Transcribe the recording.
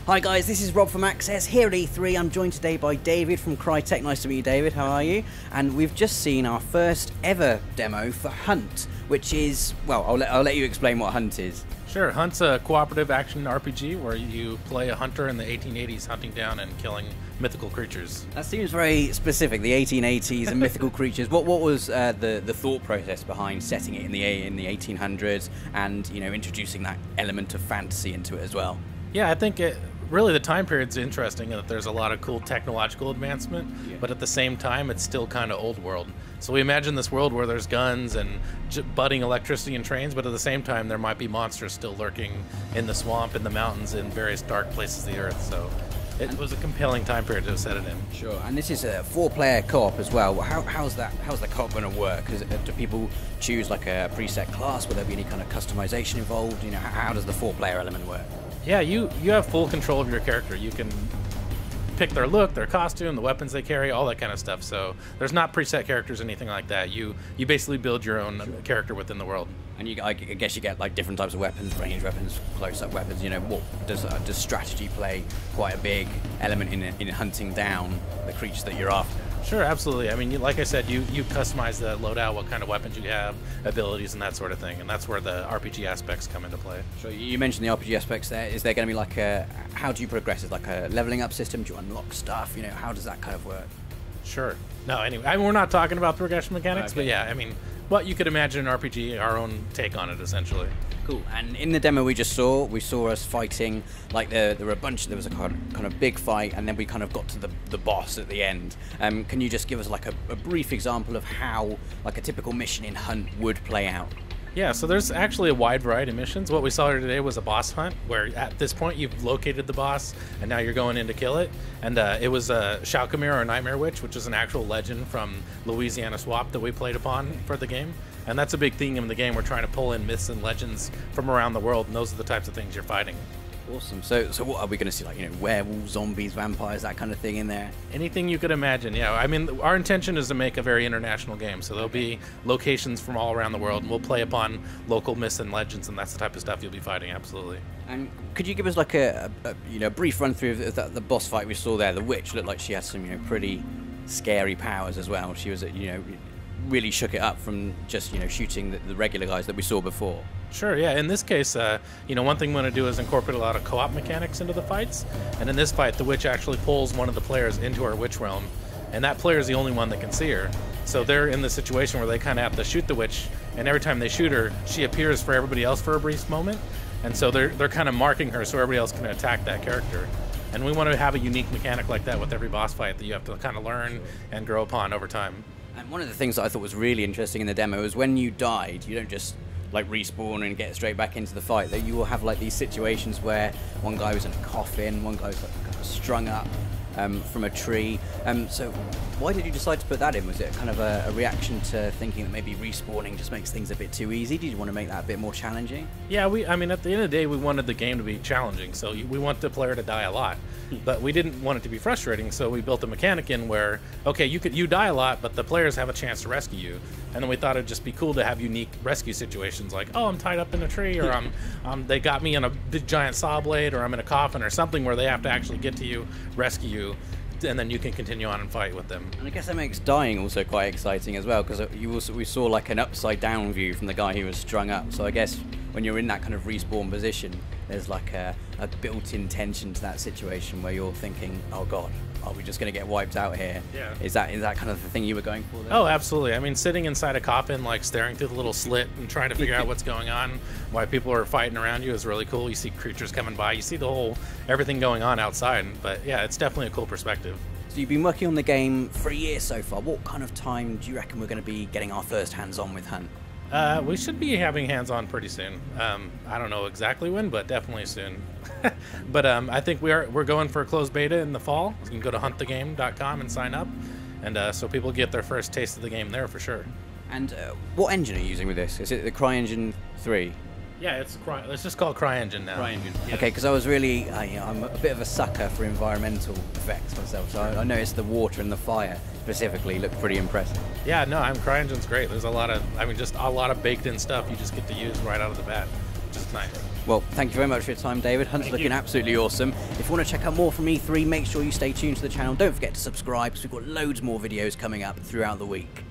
Hi guys, this is Rob from Access here at E3. I'm joined today by David from Crytek. Nice to meet you, David. How are you? And we've just seen our first ever demo for Hunt, which is, well, I'll let you explain what Hunt is. Sure. Hunt's a cooperative action RPG where you play a hunter in the 1880s hunting down and killing mythical creatures. That seems very specific, the 1880s and mythical creatures. What was the thought process behind setting it in the 1800s and, you know, introducing that element of fantasy into it as well? Yeah, I think really the time period's interesting in that there's a lot of cool technological advancement, but at the same time it's still kind of old world. So we imagine this world where there's guns and budding electricity and trains, but at the same time there might be monsters still lurking in the swamp, in the mountains, in various dark places of the earth. So it was a compelling time period to set it in. Sure, and this is a 4-player co-op as well. How's the co-op going to work? Do people choose like a preset class? Will there be any kind of customization involved? You know, how does the 4-player element work? Yeah, you have full control of your character. You can pick their look, their costume, the weapons they carry, all that kind of stuff. So there's not preset characters or anything like that. You basically build your own character within the world. And I guess you get like different types of weapons, range weapons, close-up weapons. You know, what does strategy play quite a big element in hunting down the creatures that you're after? Sure, absolutely. I mean, like I said, you customize the loadout, what kind of weapons you have, abilities, and that sort of thing, and that's where the RPG aspects come into play. So you mentioned the RPG aspects there. Is there going to be like how do you progress? Is it like a leveling up system? Do you unlock stuff? You know, how does that kind of work? Sure. No, anyway, I mean, we're not talking about progression mechanics, but yeah, I mean, what you could imagine an RPG, our own take on it, essentially. Cool. And in the demo we saw us fighting, like there was a kind of big fight, and then we kind of got to the boss at the end. Can you just give us like a brief example of how like a typical mission in Hunt would play out? Yeah, so there's actually a wide variety of missions. What we saw here today was a boss hunt, where at this point you've located the boss, and now you're going in to kill it. And it was Shaukamir, or Nightmare Witch, which is an actual legend from Louisiana Swamp that we played upon for the game. And that's a big theme in the game. We're trying to pull in myths and legends from around the world, and those are the types of things you're fighting. Awesome. So what are we going to see? Like, you know, werewolves, zombies, vampires, that kind of thing in there? Anything you could imagine, yeah. I mean, our intention is to make a very international game, so there'll be locations from all around the world, and we'll play upon local myths and legends, and that's the type of stuff you'll be fighting, absolutely. And could you give us like a brief run through of the boss fight we saw there? The witch looked like she had some, you know, pretty scary powers as well. She was, you know, really shook it up from just, you know, shooting the regular guys that we saw before. Sure, yeah. In this case, you know, one thing we want to do is incorporate a lot of co-op mechanics into the fights. And in this fight, the witch actually pulls one of the players into her witch realm, and that player is the only one that can see her. So they're in the situation where they kind of have to shoot the witch, and every time they shoot her, she appears for everybody else for a brief moment. And so they're kind of marking her so everybody else can attack that character. And we want to have a unique mechanic like that with every boss fight that you have to kind of learn and grow upon over time. And one of the things that I thought was really interesting in the demo is when you died, you don't just like respawn and get straight back into the fight. That you will have like these situations where one guy was in a coffin, one guy was like kind of strung up from a tree. So why did you decide to put that in? Was it kind of a reaction to thinking that maybe respawning just makes things a bit too easy? Did you want to make that a bit more challenging? Yeah, I mean, at the end of the day, we wanted the game to be challenging, so we want the player to die a lot. But we didn't want it to be frustrating, so we built a mechanic in where, okay, you die a lot, but the players have a chance to rescue you. And then we thought it'd just be cool to have unique rescue situations, like, oh, I'm tied up in a tree, or they got me on a big giant saw blade, or I'm in a coffin, or something where they have to actually get to you, rescue you, and then you can continue on and fight with them. And I guess that makes dying also quite exciting as well, because we saw like an upside down view from the guy who was strung up. So I guess when you're in that kind of respawn position, there's like a built-in tension to that situation where you're thinking, oh god, are we just going to get wiped out here? Yeah. Is that kind of the thing you were going for there? Oh, absolutely. I mean, sitting inside a coffin, like staring through the little slit and trying to figure out what's going on, why people are fighting around you is really cool. You see creatures coming by, you see everything going on outside. But yeah, it's definitely a cool perspective. So you've been working on the game for a year so far. What kind of time do you reckon we're going to be getting our first hands-on with Hunt? We should be having hands-on pretty soon. I don't know exactly when, but definitely soon. But I think we're going for a closed beta in the fall. You can go to huntthegame.com and sign up, and so people get their first taste of the game there for sure. And what engine are you using with this? Is it the CryEngine 3? Yeah, it's just called CryEngine now. CryEngine. Yeah. Okay, because I was really, you know, I'm a bit of a sucker for environmental effects myself, so I noticed the water and the fire specifically looked pretty impressive. Yeah, no, CryEngine's great. There's just a lot of baked-in stuff you just get to use right out of the bat. which is nice. Well, thank you very much for your time, David. Hunt's looking absolutely awesome. If you want to check out more from E3, make sure you stay tuned to the channel. Don't forget to subscribe, because we've got loads more videos coming up throughout the week.